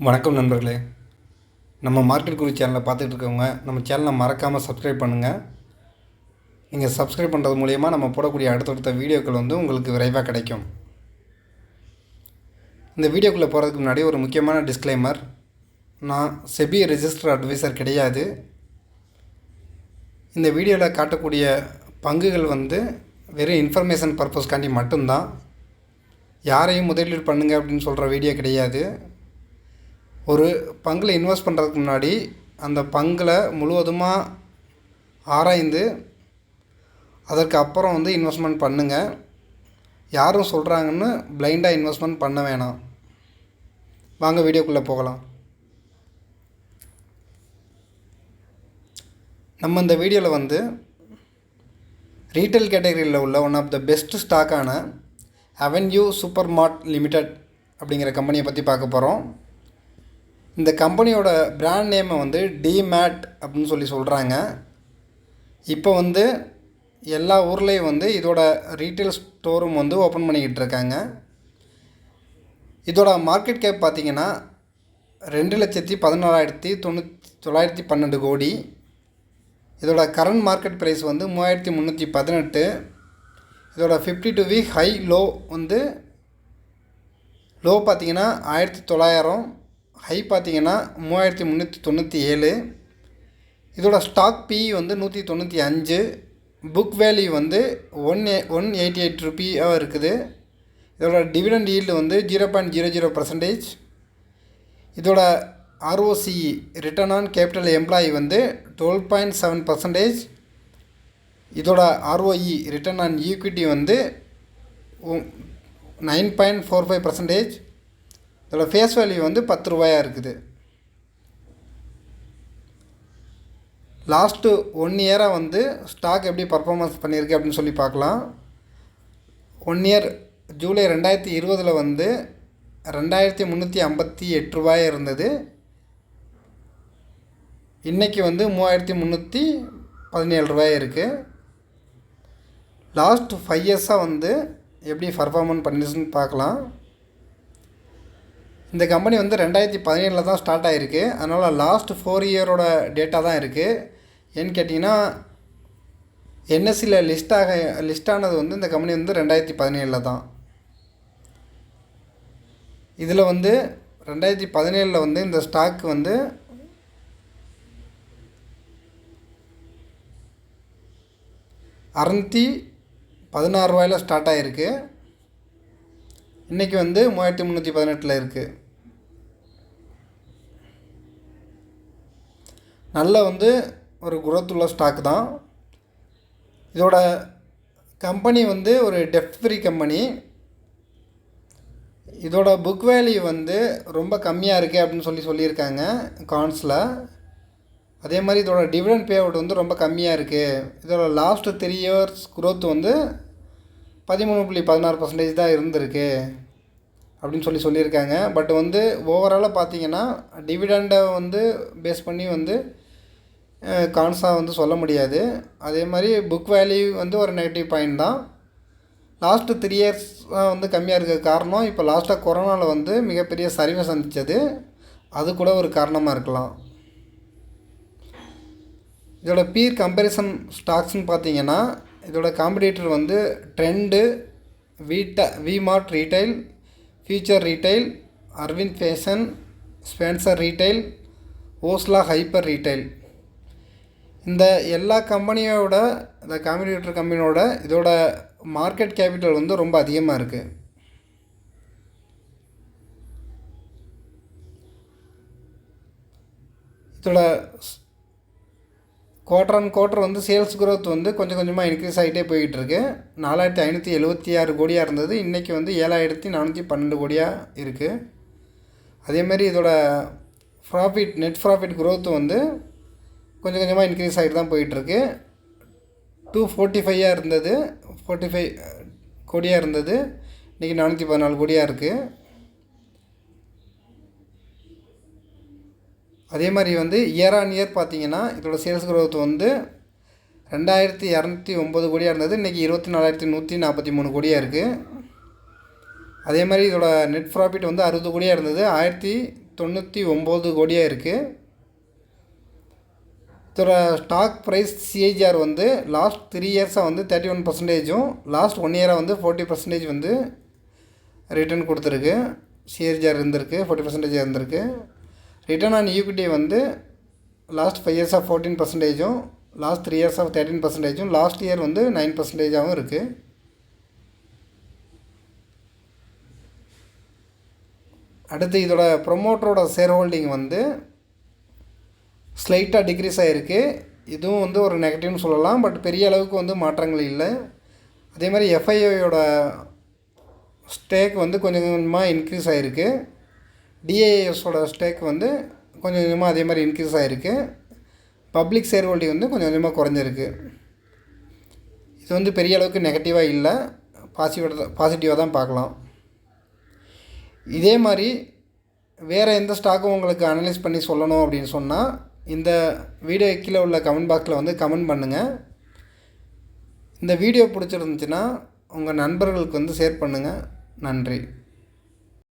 வணக்கம் நண்பர்களே. நம்ம மார்க்கெட் குரு சேனலை பார்த்துட்டு இருக்கவங்க நம்ம சேனலை மறக்காமல் சப்ஸ்கிரைப் பண்ணுங்கள். நீங்கள் சப்ஸ்கிரைப் பண்ணுறது மூலிமா நம்ம போடக்கூடிய அடுத்தடுத்த வீடியோக்கள் உங்களுக்கு விரைவாக கிடைக்கும். இந்த வீடியோக்குள்ளே போகிறதுக்கு முன்னாடி ஒரு முக்கியமான டிஸ்க்ளைமர். நான் செபி ரெஜிஸ்டர் அட்வைசர் கிடையாது. இந்த வீடியோவில் காட்டக்கூடிய பங்குகள் வெறும் இன்ஃபர்மேஷன் பர்பஸ்க்காண்டி மட்டும்தான். யாரையும் முதலீடு பண்ணுங்கள் அப்படின்னு சொல்கிற வீடியோ கிடையாது. ஒரு பங்கில் இன்வெஸ்ட் பண்ணுறதுக்கு முன்னாடி அந்த பங்கில் முழுவதுமாக ஆராய்ந்து அதற்கு அப்புறம் இன்வெஸ்ட்மெண்ட் பண்ணுங்கள். யாரும் சொல்கிறாங்கன்னு பிளைண்டாக இன்வெஸ்ட்மெண்ட் பண்ண வேணாம். வாங்க வீடியோக்குள்ளே போகலாம். நம்ம இந்த வீடியோவில் ரீட்டைல் கேட்டகரியில் உள்ள ஒன் ஆஃப் த பெஸ்ட் ஸ்டாக்கான அவென்யூ சூப்பர் மார்ட் லிமிடெட் அப்படிங்கிற கம்பெனியை பற்றி பார்க்க போகிறோம். இந்த கம்பெனியோட பிராண்ட் நேமை டிமேட் அப்படின்னு சொல்கிறாங்க. இப்போ எல்லா ஊர்லேயும் இதோட ரீட்டைல் ஸ்டோரும் ஓப்பன் பண்ணிக்கிட்டு இருக்காங்க. இதோட மார்க்கெட் கேப் பார்த்திங்கன்னா 2,14,912 கோடி. இதோட கரண்ட் மார்க்கெட் ப்ரைஸ் 3,318. இதோட 52 வீக் ஹை லோ லோ பார்த்திங்கன்னா 1,900, ஹை பார்த்திங்கன்னா 3,397. இதோட ஸ்டாக் பி 195. புக் வேல்யூ 188 ரூபியாக இருக்குது. இதோட டிவிடெண்ட் ஈல்டு 0.00%. இதோட ROCE return on capital employee 12.7%. இதோட ROE ரிட்டர்ன் ஆன் ஈக்விட்டி 9.45%. இதோட ஃபேஸ் வேல்யூ 10 ரூபாயாக இருக்குது. லாஸ்ட்டு 1 இயராக ஸ்டாக் எப்படி பர்ஃபார்மன்ஸ் பண்ணியிருக்கு அப்படின்னு பார்க்கலாம். 1 இயர் ஜூலை 2020 2,358 ரூபாய் இருந்தது. இன்றைக்கி 3,317 ரூபாய் இருக்குது. லாஸ்ட் 5 இயர்ஸாக எப்படி பர்ஃபார்மன்ஸ் பண்ணிச்சுன்னு பார்க்கலாம். இந்த கம்பெனி 2017 தான் ஸ்டார்ட் ஆகிருக்கு. அதனால் லாஸ்ட் 4 இயரோட டேட்டா தான் இருக்குது. ஏன்னு கேட்டிங்கன்னா என்எஸ்சியில் லிஸ்ட் ஆனது இந்த கம்பெனி 2017 தான். இதில் 2017 இந்த ஸ்டாக் 616 ரூபாயில் ஸ்டார்ட் ஆகிருக்கு. இன்றைக்கி 3,318 இருக்குது. நல்ல ஒரு growth உள்ள ஸ்டாக் தான். இதோட கம்பெனி ஒரு டெப்ட் ஃப்ரீ கம்பெனி. இதோட புக் வேல்யூ ரொம்ப கம்மியாக இருக்குது அப்படின்னு சொல்லியிருக்காங்க கான்ஸில். அதே மாதிரி இதோட டிவிடெண்ட் பே அவுட் ரொம்ப கம்மியாக இருக்குது. இதோட லாஸ்ட் 3 இயர்ஸ் growth 13.16% தான் இருந்திருக்கு அப்படின்னு சொல்லியிருக்காங்க. பட் ஓவராலாக பார்த்தீங்கன்னா டிவிடெண்டை பேஸ் பண்ணி கான்ஸாக சொல்ல முடியாது. அதே மாதிரி புக் வேல்யூ ஒரு நெகட்டிவ் பாயிண்ட் தான். லாஸ்ட்டு 3 இயர்ஸாக கம்மியாக இருக்க காரணம் இப்போ லாஸ்ட்டாக கொரோனாவில் மிகப்பெரிய சரிவை சந்தித்தது. அது கூட ஒரு காரணமாக இருக்கலாம். இதோட பீர் கம்பேரிசன் ஸ்டாக்ஸ்னு பார்த்தீங்கன்னா இதோட competitor Trent, V Mart retail, Future Retail, Arvind Fashion, Spencer retail, ஓஸ்லா ஹைப்பர் ரீட்டைல். இந்த எல்லா கம்பெனியோட இந்த காம்படிட்டர் கம்பெனியோட இதோட மார்க்கெட் கேபிட்டல் ரொம்ப அதிகமாக இருக்குது. இதோட quarter on quarter sales growth கொஞ்சம் கொஞ்சமாக இன்க்ரீஸ் ஆகிட்டே போய்கிட்டுருக்கு. 4,576 கோடியாக இருந்தது. இன்றைக்கி 7,412 கோடியாக இருக்குது. அதேமாதிரி இதோட நெட் ப்ராஃபிட் growth கொஞ்சம் கொஞ்சமாக இன்க்ரீஸ் ஆகிட்டு தான் போயிட்டுருக்கு. 245 இருந்தது, 45 கோடியாக இருந்தது. இன்றைக்கி 414 கோடியாக இருக்குது. அதே மாதிரி இயர் ஆன் இயர் பார்த்திங்கன்னா இதோட சேல்ஸ் growth 2,209 கோடியாக இருந்தது. இன்றைக்கி 24,143 கோடியாக இருக்குது. அதே மாதிரி இதோட நெட் ப்ராஃபிட் 60 கோடியாக இருந்தது. 99 கோடியாக இருக்குது. இதோட ஸ்டாக் ப்ரைஸ் சிஏஜிஆர் வந்து லாஸ்ட் 3 இயர்ஸாக வந்து 31%, லாஸ்ட் 1 இயராக வந்து 40% வந்து ரிட்டர்ன் கொடுத்துருக்கு. சிஏஜிஆர் இருந்திருக்கு, 40% இருந்திருக்கு. ரிட்டர்ன் ஆன் ஈக்விட்டி வந்து லாஸ்ட் 5 இயர்ஸாக 14%, லாஸ்ட் 3 இயர்ஸாக 13%, லாஸ்ட் இயர் வந்து 9%ஆகவும் இருக்குது. அடுத்து இதோட ப்ரொமோட்டரோட ஷேர் ஹோல்டிங் வந்து ஸ்லைட்டாக டிக்ரீஸ் ஆகிருக்கு. இதுவும் வந்து ஒரு நெகட்டிவ்னு சொல்லலாம், பட் பெரிய அளவுக்கு வந்து மாற்றங்கள் இல்லை. அதே மாதிரி எஃப்ஐஓயோட ஸ்டேக் வந்து கொஞ்சம் கொஞ்சமாக இன்க்ரீஸ் ஆகிருக்கு. டிஏஎஸோட ஸ்டேக் வந்து கொஞ்சம் கொஞ்சமாக அதே மாதிரி இன்க்ரீஸ் ஆகிருக்கு. பப்ளிக் ஷேர் ஹோல்டிங் வந்து கொஞ்சம் கொஞ்சமாக குறைஞ்சிருக்கு. இது வந்து பெரிய அளவுக்கு நெகட்டிவாக இல்லை, பாசிட்டிவாக தான் பார்க்கலாம். இதே மாதிரி வேறு எந்த ஸ்டாக்கும் உங்களுக்கு அனலைஸ் பண்ணி சொல்லணும் அப்படின்னு சொன்னால் இந்த வீடியோ கீழே உள்ள கமெண்ட் பாக்ஸில் வந்து கமெண்ட் பண்ணுங்கள். இந்த வீடியோ பிடிச்சிருந்துச்சுன்னா உங்கள் நண்பர்களுக்கு வந்து ஷேர் பண்ணுங்கள். நன்றி.